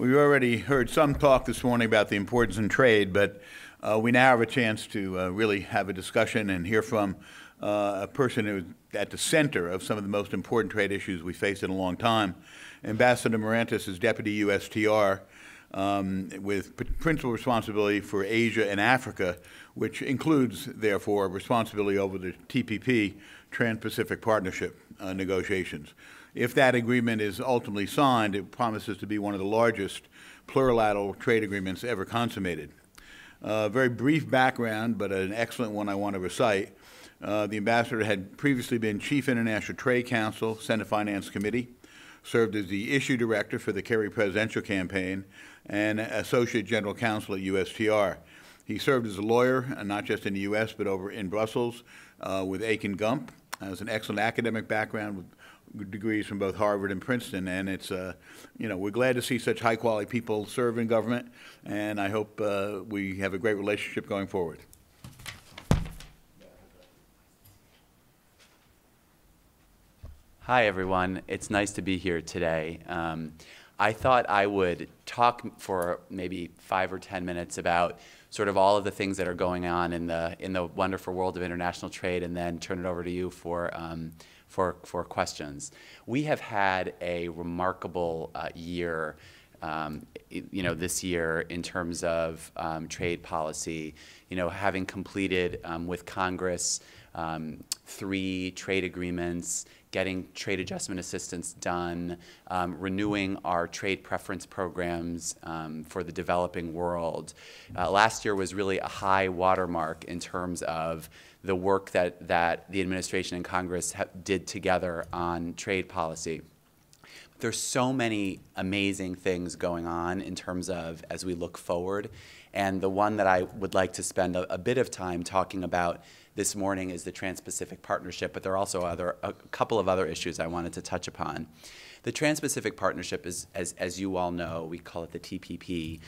We've already heard some talk this morning about the importance in trade, but we now have a chance to really have a discussion and hear from a person who's at the center of some of the most important trade issues we faced in a long time. Ambassador Marantis is Deputy USTR with principal responsibility for Asia and Africa, which includes, therefore, responsibility over the TPP, Trans-Pacific Partnership negotiations. If that agreement is ultimately signed, it promises to be one of the largest plurilateral trade agreements ever consummated. Very brief background, but an excellent one I want to recite. The ambassador had previously been Chief International Trade Counsel, Senate Finance Committee, served as the issue director for the Kerry presidential campaign, and Associate General Counsel at USTR. He served as a lawyer, not just in the U.S., but over in Brussels with Aiken Gump. Has an excellent academic background with degrees from both Harvard and Princeton, and it's, we're glad to see such high-quality people serve in government, and I hope we have a great relationship going forward. Hi, everyone. It's nice to be here today. I thought I would talk for maybe 5 or 10 minutes about sort of all of the things that are going on in the wonderful world of international trade, and then turn it over to you for questions. We have had a remarkable year, this year in terms of trade policy. Having completed with Congress 3 trade agreements, getting trade adjustment assistance done, renewing our trade preference programs for the developing world. Last year was really a high watermark in terms of the work that the administration and Congress did together on trade policy. There's so many amazing things going on in terms of as we look forward, and the one that I would like to spend a bit of time talking about this morning is the Trans-Pacific Partnership, but there are also a couple of other issues I wanted to touch upon. The Trans-Pacific Partnership is, as you all know, we call it the TPP,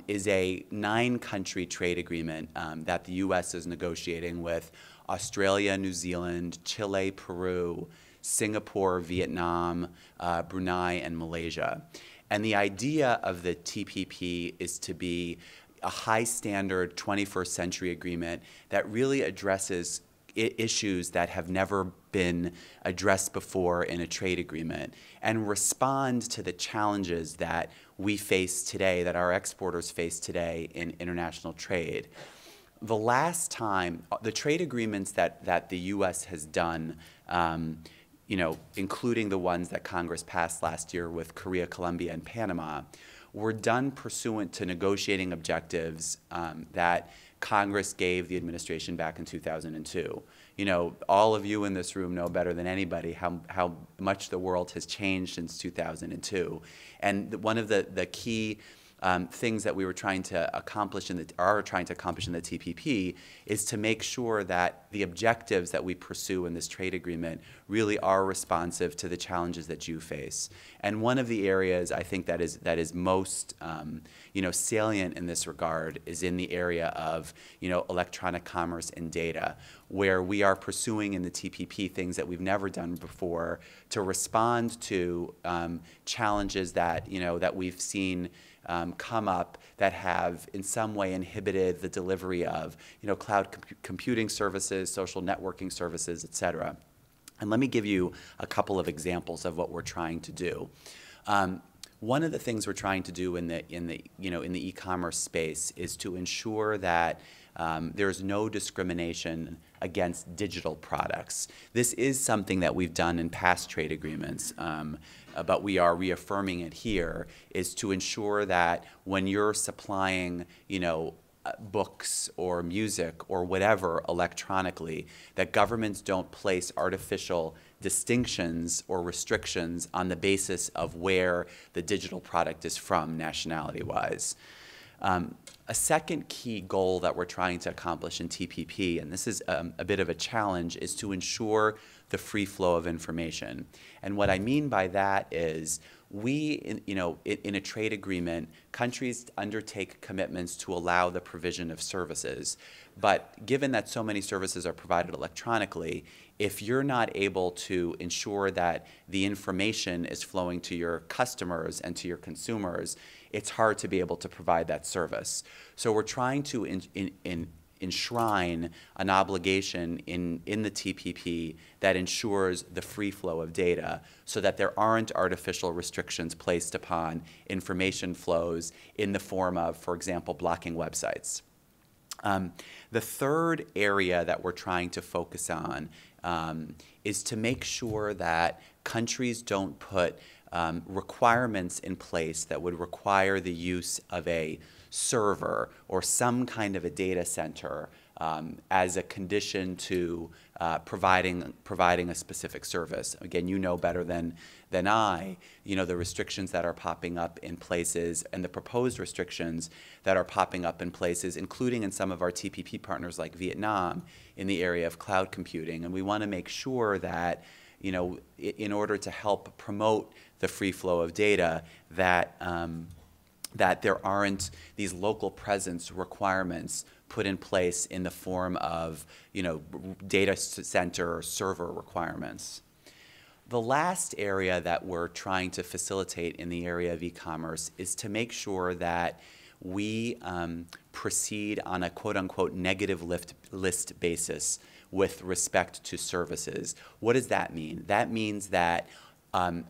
is a 9-country trade agreement that the U.S. is negotiating with Australia, New Zealand, Chile, Peru, Singapore, Vietnam, Brunei, and Malaysia. And the idea of the TPP is to be a high-standard 21st century agreement that really addresses issues that have never been addressed before in a trade agreement and respond to the challenges that we face today, that our exporters face today in international trade. The last time, the trade agreements that the U.S. has done, including the ones that Congress passed last year with Korea, Colombia, and Panama, were done pursuant to negotiating objectives that Congress gave the administration back in 2002. All of you in this room know better than anybody how much the world has changed since 2002. And one of the key things that we were trying to accomplish are trying to accomplish in the TPP is to make sure that the objectives that we pursue in this trade agreement really are responsive to the challenges that you face. And one of the areas I think that is most salient in this regard is in the area of electronic commerce and data, where we are pursuing in the TPP things that we've never done before to respond to challenges that that we've seen come up that have in some way inhibited the delivery of cloud computing services, social networking services, et cetera. And let me give you a couple of examples of what we're trying to do. One of the things we're trying to do in the e-commerce space is to ensure that there's no discrimination against digital products. This is something that we've done in past trade agreements, but we are reaffirming it here, is to ensure that when you're supplying, books or music or whatever electronically, that governments don't place artificial distinctions or restrictions on the basis of where the digital product is from, nationality-wise. A second key goal that we're trying to accomplish in TPP, and this is a bit of a challenge, is to ensure the free flow of information. And what I mean by that is in a trade agreement, countries undertake commitments to allow the provision of services. But given that so many services are provided electronically, if you're not able to ensure that the information is flowing to your customers and to your consumers, it's hard to be able to provide that service. So we're trying to enshrine an obligation in the TPP that ensures the free flow of data so that there aren't artificial restrictions placed upon information flows in the form of, for example, blocking websites. The third area that we're trying to focus on is to make sure that countries don't put requirements in place that would require the use of a server or some kind of a data center as a condition to providing a specific service. Again, you know better than I, the restrictions that are popping up in places and the proposed restrictions that are popping up in places, including in some of our TPP partners like Vietnam in the area of cloud computing. And we want to make sure that, in order to help promote the free flow of data, that there aren't these local presence requirements put in place in the form of, data center or server requirements. The last area that we're trying to facilitate in the area of e-commerce is to make sure that we proceed on a quote-unquote negative list basis with respect to services. What does that mean? That means that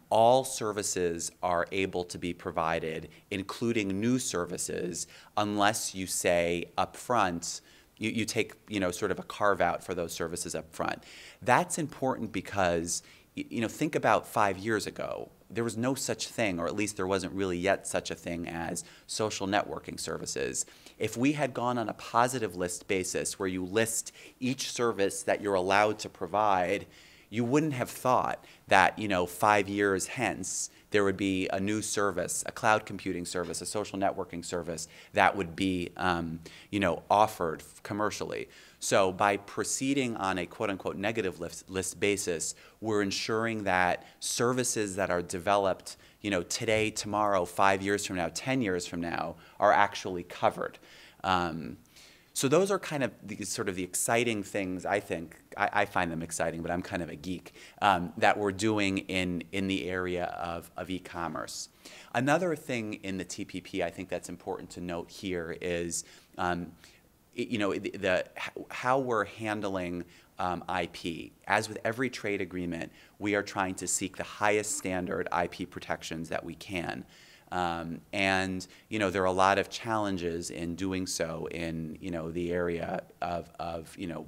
all services are able to be provided, including new services, unless you say up front, you take sort of a carve out for those services up front. That's important because think about 5 years ago. There was no such thing, or at least there wasn't really yet such a thing as social networking services. If we had gone on a positive list basis where you list each service that you're allowed to provide, you wouldn't have thought that 5 years hence there would be a new service, a cloud computing service, a social networking service that would be offered commercially. So by proceeding on a quote-unquote negative list basis, we're ensuring that services that are developed today, tomorrow, 5 years from now, 10 years from now are actually covered. So those are kind of the exciting things, I think. I find them exciting, but I'm kind of a geek, that we're doing in the area of e-commerce. Another thing in the TPP I think that's important to note here is how we're handling IP. As with every trade agreement, we are trying to seek the highest standard IP protections that we can. And there are a lot of challenges in doing so in the area of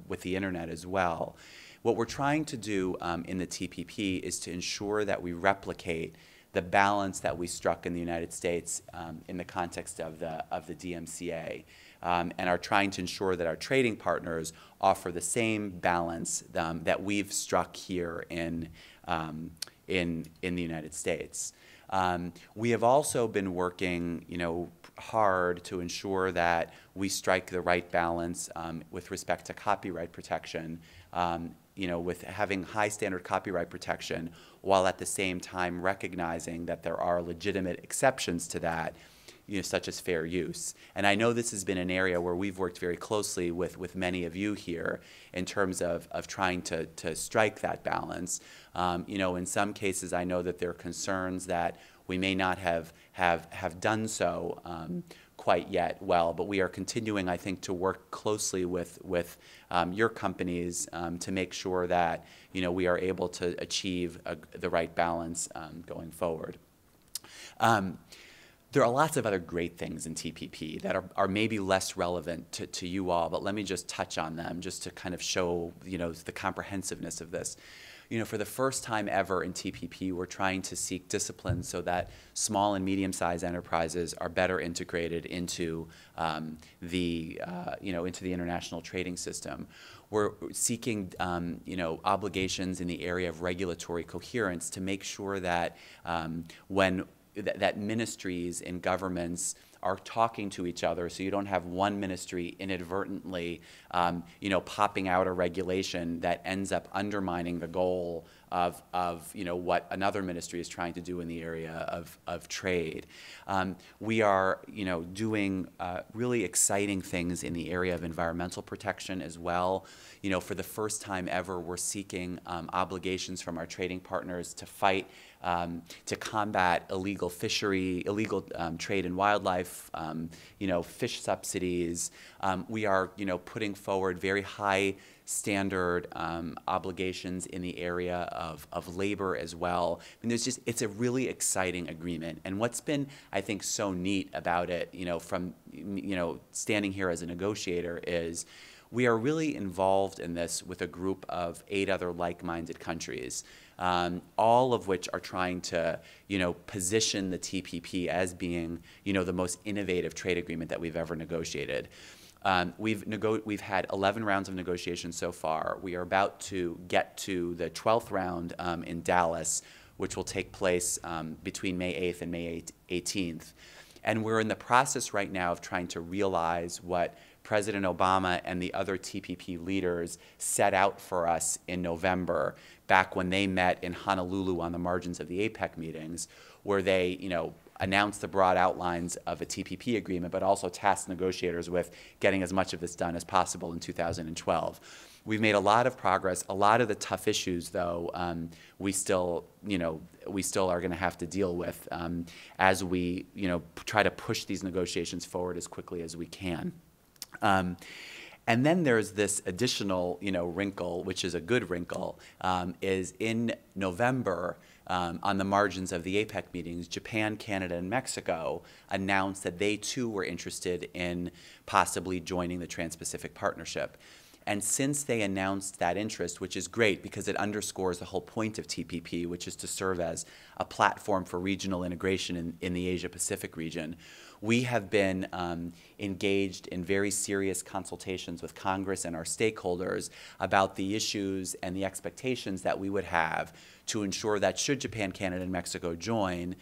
with the internet as well. What we're trying to do in the TPP is to ensure that we replicate the balance that we struck in the United States in the context of the DMCA, and are trying to ensure that our trading partners offer the same balance that we've struck here in the United States. We have also been working, hard to ensure that we strike the right balance with respect to copyright protection, with having high standard copyright protection, while at the same time recognizing that there are legitimate exceptions to that, such as fair use. And I know this has been an area where we've worked very closely with many of you here in terms of trying to strike that balance. In some cases, I know that there are concerns that we may not have done so quite yet well, but we are continuing, I think, to work closely with your companies to make sure that we are able to achieve the right balance going forward. There are lots of other great things in TPP that are maybe less relevant to you all, but let me just touch on them just to kind of show the comprehensiveness of this. For the first time ever in TPP, we're trying to seek discipline so that small and medium-sized enterprises are better integrated into the international trading system. We're seeking obligations in the area of regulatory coherence to make sure that that ministries and governments are talking to each other, so you don't have one ministry inadvertently, popping out a regulation that ends up undermining the goal of what another ministry is trying to do in the area of trade. We are doing really exciting things in the area of environmental protection as well. For the first time ever, we're seeking obligations from our trading partners to fight, to combat illegal trade in wildlife, fish subsidies. We are, putting forward very high standard obligations in the area of labor as well. I mean, it's a really exciting agreement. And what's been, I think, so neat about it, from, standing here as a negotiator is we are really involved in this with a group of 8 other like-minded countries, all of which are trying to, position the TPP as being, the most innovative trade agreement that we've ever negotiated. We've had 11 rounds of negotiations so far. We are about to get to the 12th round in Dallas, which will take place between May 8th and May 18th. And we're in the process right now of trying to realize what President Obama and the other TPP leaders set out for us in November, back when they met in Honolulu on the margins of the APEC meetings, where they, announced the broad outlines of a TPP agreement, but also tasked negotiators with getting as much of this done as possible in 2012. We've made a lot of progress. A lot of the tough issues, though, we still are going to have to deal with as we, try to push these negotiations forward as quickly as we can. And then there's this additional, wrinkle, which is a good wrinkle, is in November, on the margins of the APEC meetings, Japan, Canada, and Mexico announced that they too were interested in possibly joining the Trans-Pacific Partnership. And since they announced that interest, which is great because it underscores the whole point of TPP, which is to serve as a platform for regional integration in the Asia-Pacific region, we have been engaged in very serious consultations with Congress and our stakeholders about the issues and the expectations that we would have to ensure that should Japan, Canada, and Mexico join,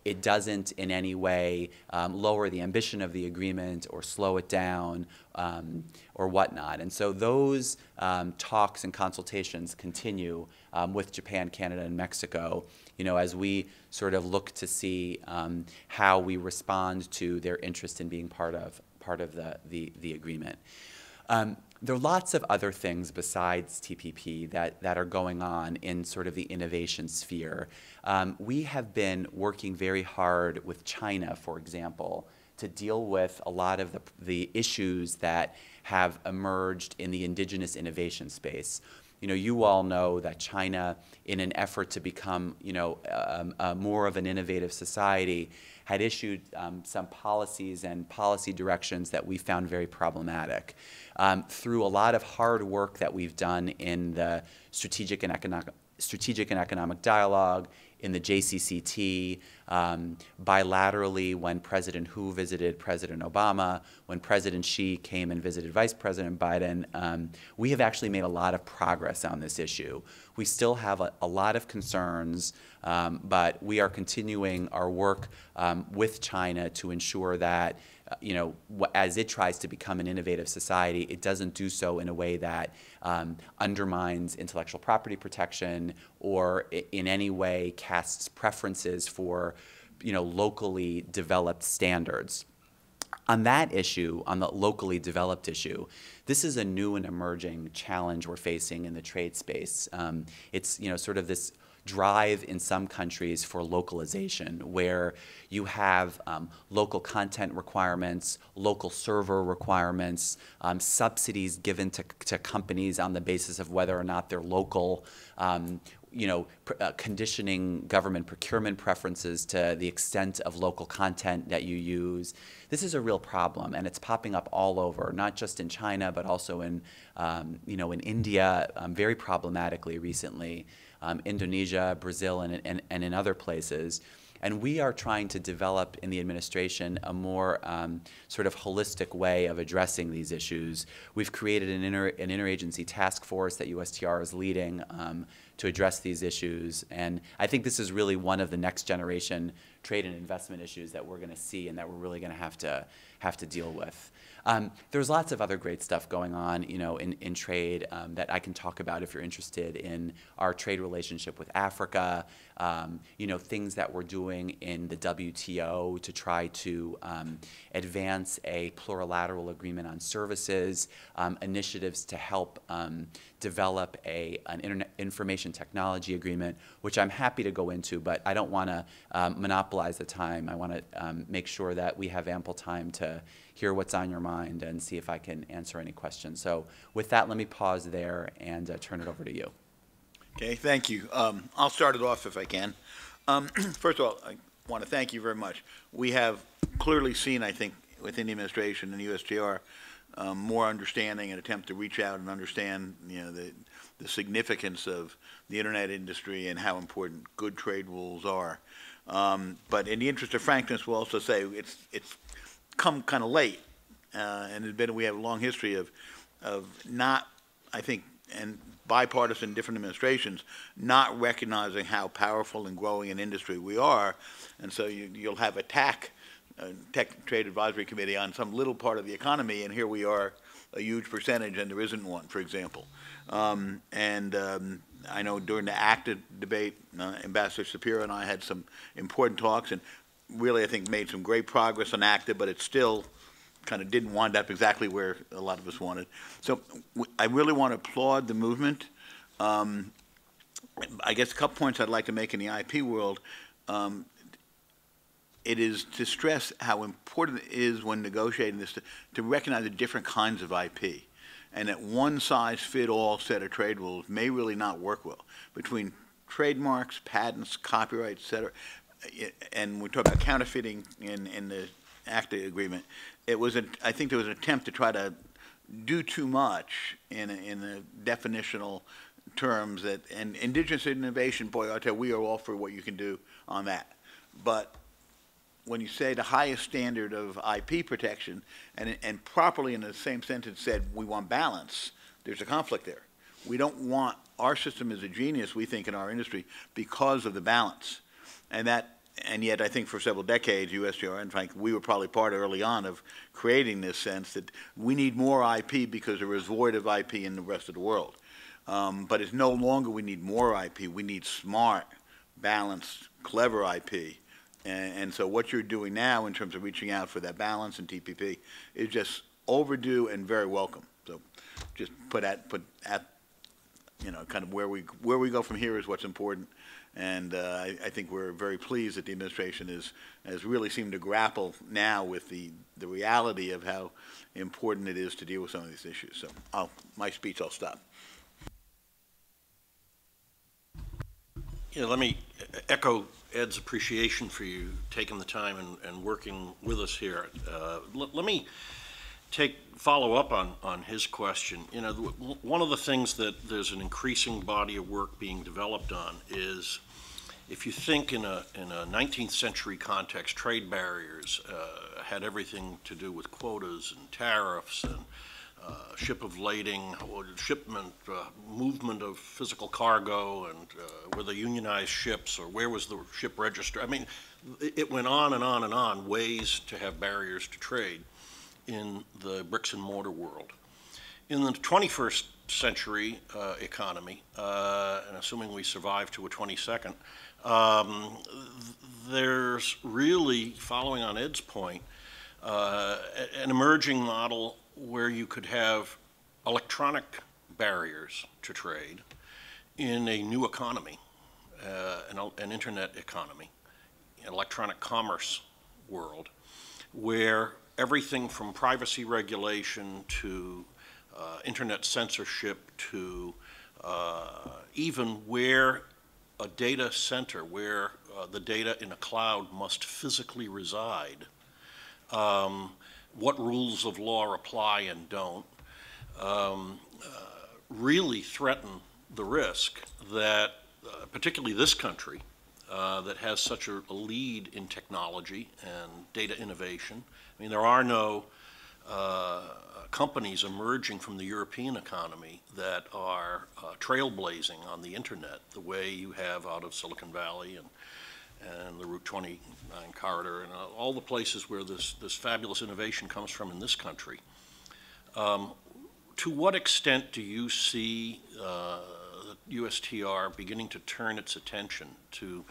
it doesn't in any way lower the ambition of the agreement or slow it down or whatnot. And so those talks and consultations continue with Japan, Canada, and Mexico, as we sort of look to see how we respond to their interest in being part of the agreement. There are lots of other things besides TPP that are going on in sort of the innovation sphere. We have been working very hard with China, for example, to deal with a lot of the issues that have emerged in the indigenous innovation space. You all know that China, in an effort to become, more of an innovative society, had issued some policies and policy directions that we found very problematic. Through a lot of hard work that we've done in the strategic and economic dialogue, in the JCCT, bilaterally when President Hu visited President Obama, when President Xi came and visited Vice President Biden, we have actually made a lot of progress on this issue. We still have a lot of concerns, but we are continuing our work with China to ensure that as it tries to become an innovative society, it doesn't do so in a way that undermines intellectual property protection or in any way casts preferences for locally developed standards. On that issue, on the locally developed issue, this is a new and emerging challenge we're facing in the trade space. It's sort of this drive in some countries for localization, where you have local content requirements, local server requirements, subsidies given to companies on the basis of whether or not they're local, conditioning government procurement preferences to the extent of local content that you use. This is a real problem, and it's popping up all over, not just in China, but also in India, very problematically recently, Indonesia, Brazil, and in other places. And we are trying to develop in the administration a more sort of holistic way of addressing these issues. We've created an interagency task force that USTR is leading to address these issues. And I think this is really one of the next generation trade and investment issues that we're going to see and that we're really going to have to deal with. There's lots of other great stuff going on, in trade that I can talk about if you're interested in our trade relationship with Africa, things that we're doing in the WTO to try to advance a plurilateral agreement on services, initiatives to help develop an information technology agreement, which I'm happy to go into, but I don't want to monopolize the time. I want to make sure that we have ample time to hear what's on your mind and see if I can answer any questions. So with that, let me pause there and turn it over to you. Okay, thank you. I'll start it off if I can. First of all, I want to thank you very much. We have clearly seen, I think, within the administration and the USTR, more understanding and attempt to reach out and understand, the significance of the internet industry and how important good trade rules are. But in the interest of frankness, we'll also say it's come kind of late, and we have a long history of not, I think, and bipartisan different administrations not recognizing how powerful and growing an industry we are, and so you'll have a Tech Trade Advisory Committee on some little part of the economy, and here we are, a huge percentage, and there isn't one, for example. I know during the ACTA debate, Ambassador Shapiro and I had some important talks, and really, I think, made some great progress on ACTA, but it still kind of didn't wind up exactly where a lot of us wanted. So I really want to applaud the movement. I guess a couple points I'd like to make in the IP world. It is to stress how important it is when negotiating this to recognize the different kinds of IP, and that one-size-fit-all set of trade rules may really not work well between trademarks, patents, copyright, et cetera. And we talk about counterfeiting in the ACTA agreement. I think there was an attempt to try to do too much in the definitional terms and indigenous innovation, boy, I'll tell you, we are all for what you can do on that. But when you say the highest standard of IP protection and properly in the same sentence said we want balance, there's a conflict there. We don't want, our system is a genius, we think, in our industry because of the balance. And yet I think for several decades, USTR, in fact, we were probably part early on of creating this sense that we need more IP because there is void of IP in the rest of the world. But it's no longer we need more IP, we need smart, balanced, clever IP. And so what you're doing now in terms of reaching out for that balance in TPP is just overdue and very welcome. So just put at kind of where we go from here is what's important. And I think we're very pleased that the administration has really seemed to grapple now with the reality of how important it is to deal with some of these issues. So my speech, I'll stop. Yeah, let me echo Ed's appreciation for you taking the time and working with us here. Let me follow up on his question. One of the things that there's an increasing body of work being developed on is, if you think in a 19th century context, trade barriers had everything to do with quotas and tariffs and ship of lading, shipment, movement of physical cargo, and were the unionized ships, or where was the ship registered? I mean, it went on and on and on, ways to have barriers to trade in the bricks and mortar world. In the 21st century economy, and assuming we survive to a 22nd, there's really, following on Ed's point, an emerging model where you could have electronic barriers to trade in a new economy, an internet economy, an electronic commerce world, where everything from privacy regulation to internet censorship to even where a data center, where the data in a cloud must physically reside, what rules of law apply and don't, really threaten the risk that, particularly this country, that has such a lead in technology and data innovation. I mean, there are no companies emerging from the European economy that are trailblazing on the internet the way you have out of Silicon Valley and the Route 29 corridor and all the places where this fabulous innovation comes from in this country. To what extent do you see the USTR beginning to turn its attention to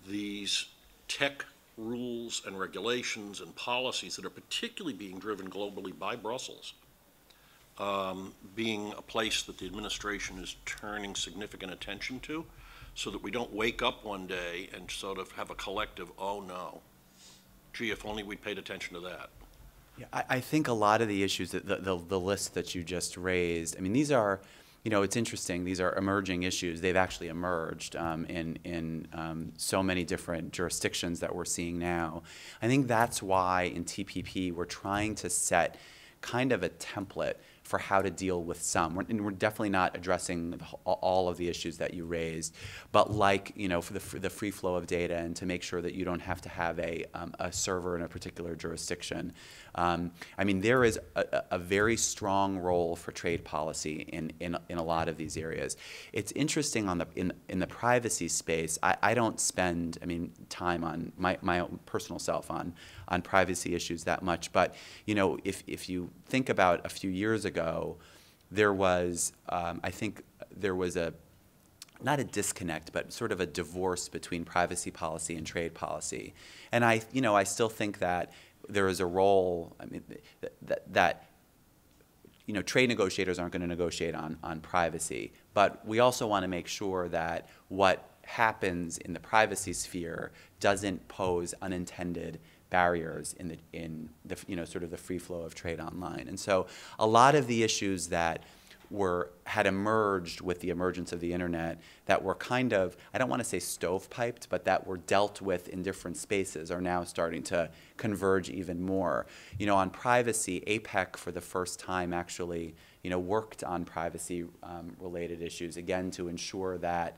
these tech rules and regulations and policies that are particularly being driven globally by Brussels, being a place that the administration is turning significant attention to, so that we don't wake up one day and sort of have a collective, oh no, gee, if only we paid attention to that? Yeah, I think a lot of the issues, that the list that you just raised, I mean, these are, you know, it's interesting, these are emerging issues. They've actually emerged in so many different jurisdictions that we're seeing now. I think that's why in TPP we're trying to set kind of a template for how to deal with some. And we're definitely not addressing all of the issues that you raised, but like, you know, for the free flow of data and to make sure that you don't have to have a server in a particular jurisdiction. I mean, there is a very strong role for trade policy in a lot of these areas. It's interesting in the privacy space. I don't spend, I mean, time on my own personal self on privacy issues that much, but you know, if you think about a few years ago, there was, I think there was not a disconnect, but sort of a divorce between privacy policy and trade policy. And I still think that there is a role, I mean, that you know, trade negotiators aren't going to negotiate on privacy, but we also want to make sure that what happens in the privacy sphere doesn't pose unintended barriers in the you know, sort of the free flow of trade online. And so a lot of the issues that had emerged with the emergence of the internet that were kind of, I don't want to say stovepiped, but that were dealt with in different spaces are now starting to converge even more. You know, on privacy, APEC for the first time actually, you know, worked on privacy related issues, again, to ensure that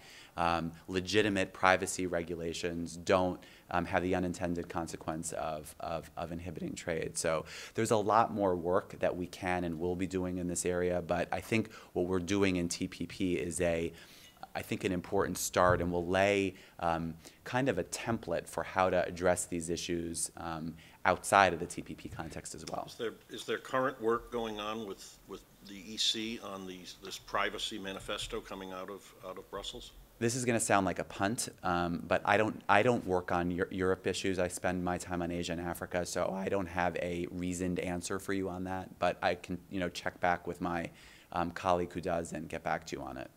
legitimate privacy regulations don't have the unintended consequence of inhibiting trade. So there's a lot more work that we can and will be doing in this area, but I think what we're doing in TPP is I think an important start, and will lay kind of a template for how to address these issues outside of the TPP context as well. Is there current work going on with the EC on this privacy manifesto coming out of Brussels? This is going to sound like a punt, but I don't work on Europe issues. I spend my time on Asia and Africa, so I don't have a reasoned answer for you on that. But I can, you know, check back with my colleague who does and get back to you on it.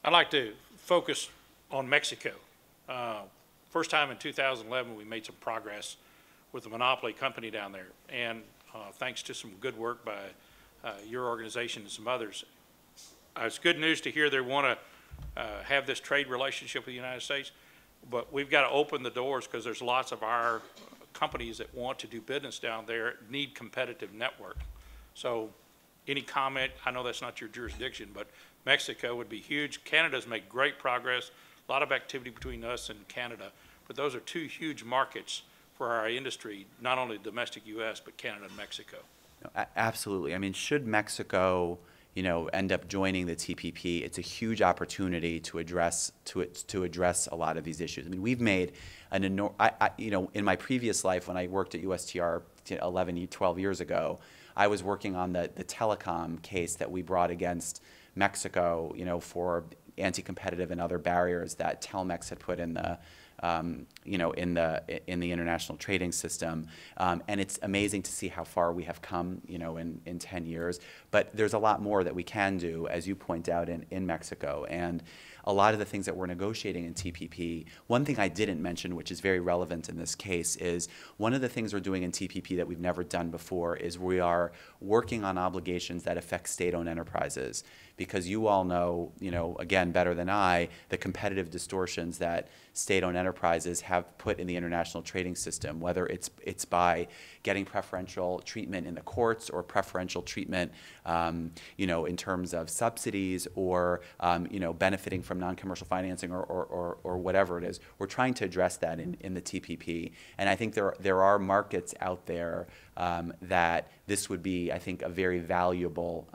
I'd like to focus on Mexico. First time in 2011 we made some progress with the monopoly company down there, and thanks to some good work by your organization and some others. It's good news to hear they want to have this trade relationship with the United States, but we've got to open the doors, because there's lots of our companies that want to do business down there need competitive network. So any comment? I know that's not your jurisdiction, but Mexico would be huge. Canada's made great progress, a lot of activity between us and Canada, but those are two huge markets for our industry, not only domestic U.S., but Canada and Mexico. No, absolutely. I mean, should Mexico, you know, end up joining the TPP, it's a huge opportunity to address a lot of these issues. I mean, we've made an enormous, you know, in my previous life when I worked at USTR 12 years ago, I was working on the telecom case that we brought against Mexico, you know, for anti-competitive and other barriers that Telmex had put in the you know, in the international trading system, and it's amazing to see how far we have come, you know, in 10 years. But there's a lot more that we can do, as you point out, in Mexico. And a lot of the things that we're negotiating in TPP, one thing I didn't mention, which is very relevant in this case, is one of the things we're doing in TPP that we've never done before is we are working on obligations that affect state-owned enterprises. Because you all know, you know, again, better than I, the competitive distortions that state-owned enterprises have put in the international trading system, whether it's by getting preferential treatment in the courts or preferential treatment, you know, in terms of subsidies or, you know, benefiting from non-commercial financing or whatever it is. We're trying to address that in the TPP. And I think there are markets out there that this would be, I think, a very valuable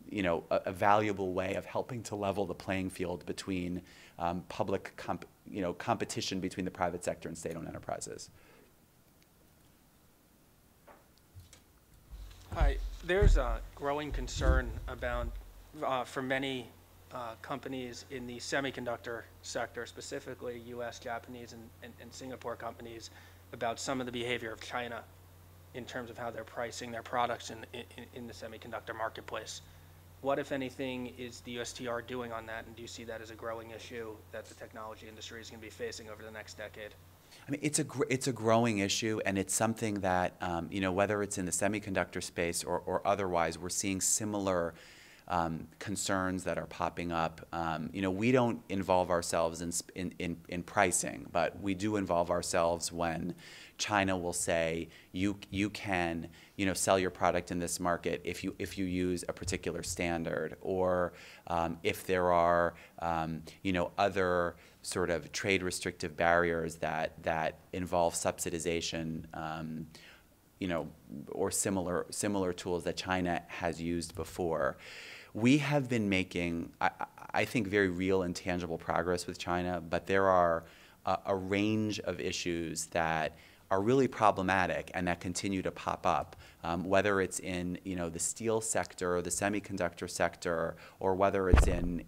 you know, a valuable way of helping to level the playing field between public competition between the private sector and state-owned enterprises. Hi, there's a growing concern about, for many companies in the semiconductor sector, specifically U.S., Japanese, and Singapore companies, about some of the behavior of China in terms of how they're pricing their products in the semiconductor marketplace. What, if anything, is the USTR doing on that, and do you see that as a growing issue that the technology industry is going to be facing over the next decade? I mean, it's a growing issue, and it's something that, whether it's in the semiconductor space or otherwise, we're seeing similar concerns that are popping up. We don't involve ourselves in pricing, but we do involve ourselves when China will say you can sell your product in this market if you use a particular standard, or if there are other sort of trade restrictive barriers that involve subsidization, or similar tools that China has used before. We have been making, I think, very real and tangible progress with China, but there are a range of issues that are really problematic and that continue to pop up, whether it's in the steel sector, the semiconductor sector, or whether it's in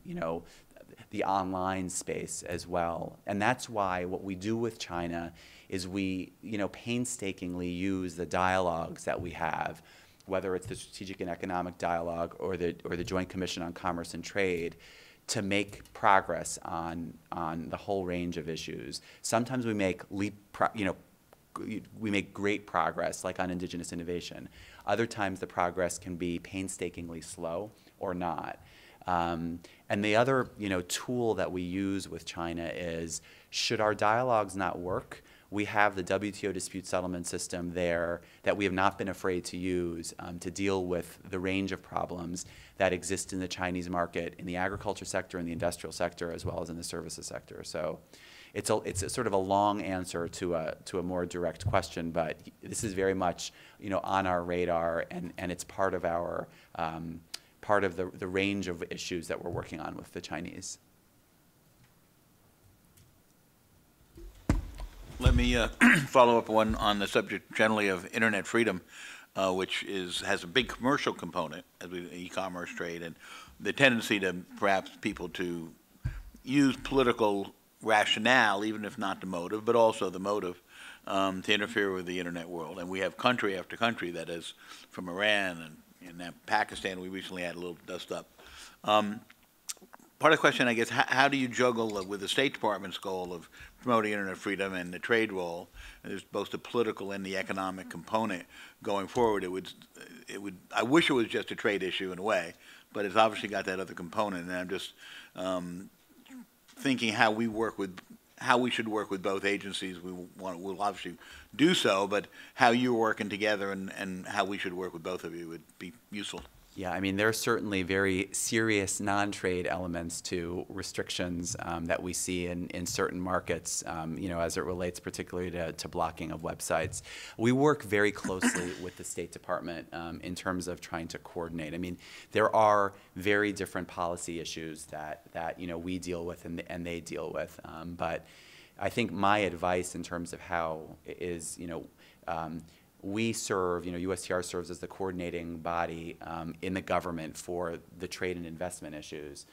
the online space as well. And that's why what we do with China is we painstakingly use the dialogues that we have, whether it's the Strategic and Economic Dialogue or the Joint Commission on Commerce and Trade, to make progress on the whole range of issues. Sometimes we make we make great progress, like on indigenous innovation. Other times the progress can be painstakingly slow or not. And the other tool that we use with China is, should our dialogues not work, we have the WTO dispute settlement system there that we have not been afraid to use to deal with the range of problems that exist in the Chinese market, in the agriculture sector, in the industrial sector, as well as in the services sector. So it's a sort of a long answer to a more direct question, but this is very much on our radar, and it's part of our part of the range of issues that we're working on with the Chinese. Let me follow up on the subject generally of internet freedom, which has a big commercial component, as e-commerce trade, and the tendency to perhaps people to use political rationale, even if not the motive, but also the motive, to interfere with the internet world. And we have country after country that is, from Iran and now Pakistan, we recently had a little dust up. Part of the question, I guess, how do you juggle with the State Department's goal of promoting internet freedom and the trade role? And there's both the political and the economic component going forward. I wish it was just a trade issue in a way, but it's obviously got that other component. And I'm just thinking how we should work with both agencies. We'll obviously do so, but how you're working together and how we should work with both of you would be useful. Yeah, I mean, there are certainly very serious non-trade elements to restrictions that we see in certain markets, as it relates particularly to blocking of websites. We work very closely with the State Department in terms of trying to coordinate. I mean, there are very different policy issues that we deal with and they deal with. But I think my advice in terms of how is, we serve, USTR serves as the coordinating body in the government for the trade and investment issues,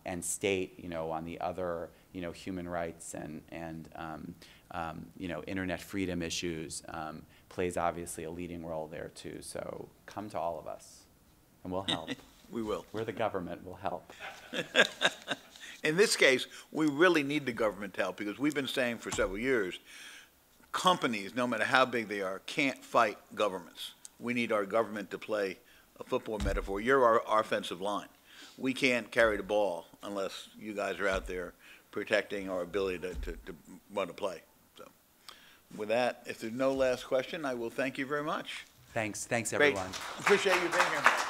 and state, on the other, human rights and internet freedom issues plays obviously a leading role there too. So come to all of us, and we'll help. We will. We're the government. We'll help. In this case, we really need the government help, because we've been saying for several years, companies, no matter how big they are, can't fight governments. We need our government to play a football metaphor. You're our offensive line. We can't carry the ball unless you guys are out there protecting our ability to run a play. So with that, if there's no last question, I will thank you very much. Thanks, Great. everyone. Appreciate you being here.